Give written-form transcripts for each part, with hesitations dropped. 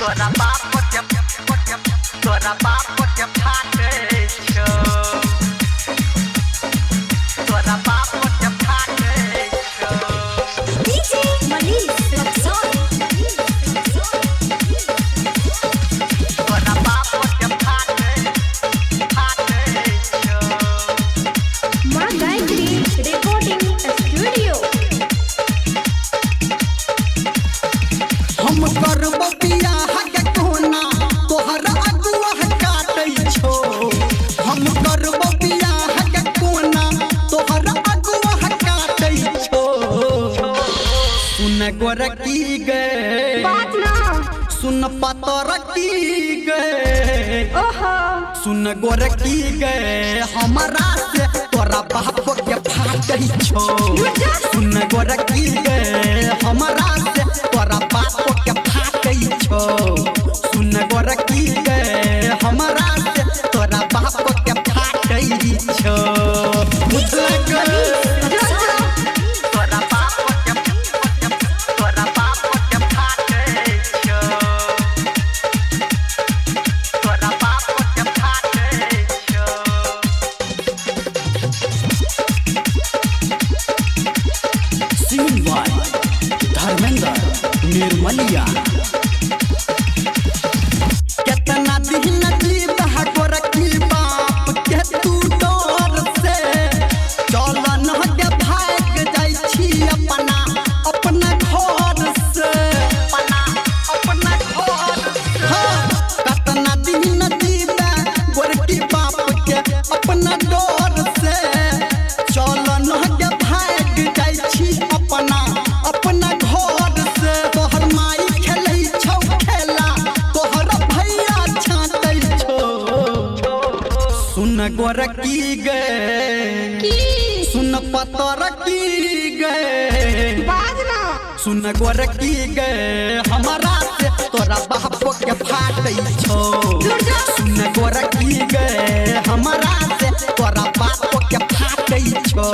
तोरा बाप को जब तोरा बाप को जब फाटे छो तोरा बाप को जब फाटे छो डीजे मनीष रक्सौल तोरा बाप को जब फाटे छो मां गायत्री रिकॉर्डिंग स्टूडियो हम करबो बियाह के कोना तोहर अगुआ काटै छो हम करबो बियाह के कोना तोहर अगुआ काटै छो सुन गोरकी गए बात ना सुन पतरकी गए ओहो सुन गोरकी गए हमरा से तोरा बाप के फाटै छो सुन गोरकी गए हमरा से तोरा बाप के फाटै छो सुन गोरकी गए हमरा से तोरा बाप के फाटै छो डीजे मनीष रक्सौल तोरा बाप को जब तोरा बाप को जब फाटे छो तोरा बाप को जब फाटे छो सिंगवाई धर्मेंद्र निर्मलिया कितना दिन जीवा गोरकी बाप के तू डर से चल न के भाग जाइ छी अपना घर से अपना घर हाँ कितना दिन जीवा गोरकी बाप के अपना डर से चल न के भाग जाइ छी अपना घर से तोहर माई खेलै छौ खेला तोहर भैया छाटै छौ सुन गोरकी गए सुन पतरकी गए बात ना सुन गोरकी गए हमरा से तोरा बाप के फाटै छौ सुन गोरकी गए हमरा से तोरा बाप के फाटै छौ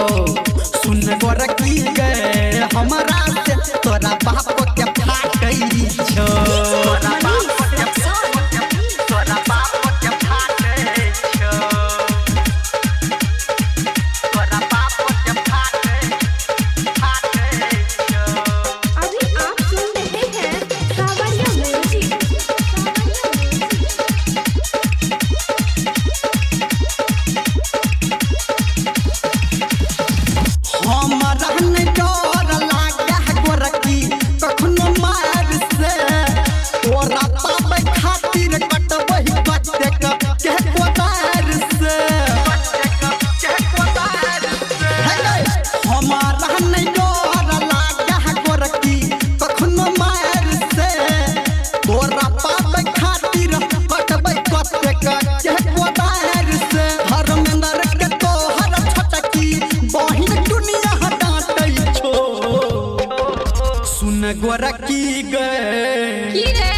सुन गोरकी गए हमरा से तोरा बाप के फाटै छौ तोरा बाप को जब तोरा बाप को जब फाटे छो तोरा बाप को जब फाटे छो अभी आप सुन रहे हैं सावरिया म्यूजिक हमरा नै डर लागे गोरकी कखनो मार से तोरा पाबै खातिर कटबै कते के कोदार से हमरा नै डर लागे गोरकी कखनो मार से तोरा पाबै खातिर कटबै कते के कोदार से धर्मेंद्र के तोहर छटकी बहिन दुनिया डांटै छो सुन गोरकी गए की रे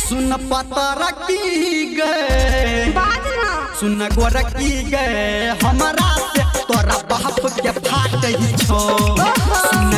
सुन पतरकी गए बात ना सुन गोरकी गए हमरा से तोरा बाप के फाटै छो सुन